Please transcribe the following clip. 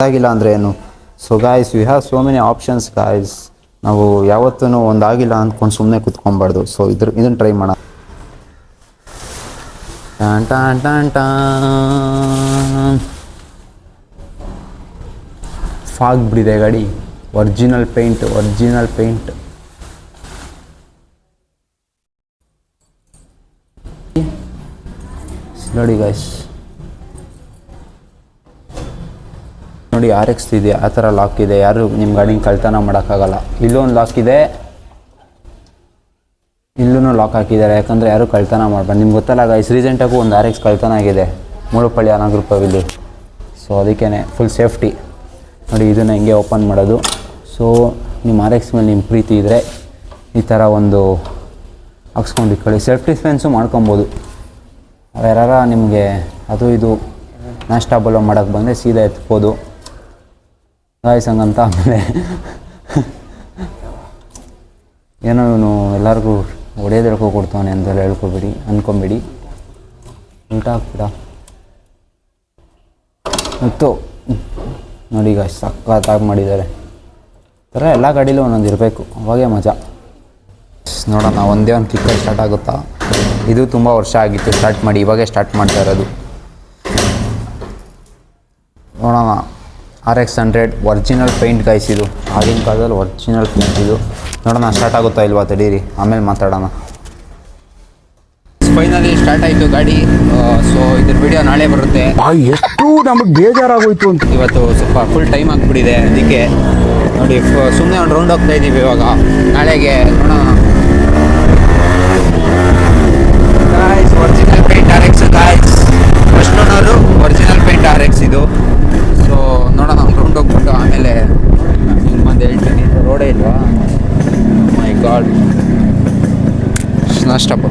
ಆಗಿಲ್ಲ ಅಂದರೆ ಏನು. So guys we have so many options guys. ನಾವು ಯಾವತ್ತೂ ಒಂದಾಗಿಲ್ಲ ಅಂದ್ಕೊಂಡು ಸುಮ್ಮನೆ ಕುತ್ಕೊಬಾರ್ದು. ಸೊ ಇದನ್ನು ಟ್ರೈ ಮಾಡೋಣ. ಟಾನ್ ಟಾನ್ ಟಾನ್ ಟಾನ್. ಫಾಗ್ ಬಿಡಿದೆ ಗಾಡಿ. ಒರಿಜಿನಲ್ ಪೇಂಟ್ ನೋಡಿ ಗಾಯ್ಸ್, ನೋಡಿ RX ಇದೆ, ಆ ಥರ ಲಾಕ್ ಇದೆ. ಯಾರು ನಿಮ್ಮ ಗಾಡಿನ ಕಳ್ತನ ಮಾಡೋಕ್ಕಾಗಲ್ಲ. ಇಲ್ಲೂ ಒಂದು ಲಾಕ್ ಇದೆ, ಇಲ್ಲೂ ಲಾಕ್ ಹಾಕಿದ್ದಾರೆ, ಯಾಕಂದರೆ ಯಾರು ಕಳ್ತನ ಮಾಡ್ಬಾರ್ದು. ನಿಮ್ಗೆ ಗೊತ್ತಲ್ಲ ಗಾಯ್ಸ್, ರೀಸೆಂಟಾಗೂ ಒಂದು RX ಕಳ್ತನ ಆಗಿದೆ ಮೂಳುಪಳ್ಳಿ ಅನಾಗರೂಪದಲ್ಲಿ. ಸೊ ಅದಕ್ಕೇ ಫುಲ್ ಸೇಫ್ಟಿ. ನೋಡಿ ಇದನ್ನು ಹಿಂಗೆ ಓಪನ್ ಮಾಡೋದು. ಸೊ ನಿಮ್ಮ RX ಮೇಲೆ ನಿಮ್ಮ ಪ್ರೀತಿ ಇದ್ದರೆ ಈ ಥರ ಒಂದು ಹಾಕ್ಸ್ಕೊಂಡು ಇಟ್ಕೊಳ್ಳಿ. ಸೆಲ್ಫ್ ಡಿಫೆನ್ಸು ಮಾಡ್ಕೊಬೋದು. ಯಾರ ನಿಮಗೆ ಅದು ಇದು ನಾಷ್ಟಾಬಲೋ ಮಾಡೋಕ್ಕೆ ಬಂದರೆ ಸೀದಾ ಎತ್ಬೋದು ಗಾಯ್ಸ್. ಹಂಗಂತ ಆಮೇಲೆ ಏನೋ ಇವನು ಎಲ್ಲರಿಗೂ ಹೊಡೆಯೋದು ಹೇಳ್ಕೊಡ್ತಾನೆ ಅಂತೆಲ್ಲ ಅಂದ್ಕೊಂಬಿಡಿ. ಉಲ್ಟಾ ಹಾಕ್ಬಿಡ ಮತ್ತು ನೋಡಿ ಗಾಯ್ಸ್, ಸಕ್ಕತ್ತಾಗಿ ಮಾಡಿದ್ದಾರೆ. ಥರ ಎಲ್ಲ ಗಾಡೀಲೂ ಒಂದೊಂದು ಇರಬೇಕು, ಅವಾಗೇ ಮಜಾ. ನೋಡೋಣ ಒಂದೇ ಒಂದು ಕಿಕ್ಕಲ್ಲಿ ಸ್ಟಾರ್ಟ್ ಆಗುತ್ತಾ. ಇದು ತುಂಬ ವರ್ಷ ಆಗಿತ್ತು ಸ್ಟಾರ್ಟ್ ಮಾಡಿ, ಇವಾಗೇ ಸ್ಟಾರ್ಟ್ ಮಾಡ್ತಾ ಇರೋದು. ನೋಡೋಣ. RX 100 original paint guys. ಇದು ಆಗಿನ ಕಾಲದಲ್ಲಿ ಒರಿಜಿನಲ್ ಪೇಂಟ್ ಇದು. ನೋಡೋಣ ಸ್ಟಾರ್ಟ್ ಆಗುತ್ತಾ ಇಲ್ವಾ, ತಡೀರಿ ಆಮೇಲೆ ಮಾತಾಡೋಣ. ಫೈನಲಿ ಸ್ಟಾರ್ಟ್ ಆಯಿತು ಗಾಡಿ. ಸೊ ಇದ್ರ ವಿಡಿಯೋ ನಾಳೆ ಬರುತ್ತೆ. ಎಷ್ಟು ನಮಗೆ ಬೇಜಾರಾಗೋಯ್ತು ಅಂತ. ಇವತ್ತು ಸ್ವಲ್ಪ ಫುಲ್ ಟೈಮ್ ಆಗಿಬಿಟ್ಟಿದೆ, ಅದಕ್ಕೆ ನೋಡಿ ಸುಮ್ಮನೆ ಒಂದು ರೌಂಡ್ ಹೋಗ್ತಾ ಇದ್ದೀವಿ ಇವಾಗ. ನಾಳೆಗೆ ನೋಡೋಣ. Original paint RX guys. First owner original paint RX ಇದು. ಸೊ ನೋಡೋಣ ಒಂದು ರೌಂಡ್ ಹೋಗ್ಬಿಟ್ಟು ಆಮೇಲೆ ಹಿಂಗೆ ಬಂದು ಹೇಳ್ತೀನಿ. ರೋಡೇ ಇಲ್ವಾ, ಮೈ ಗಾಡ್. ನಾಷ್ಟಪ್ಪ.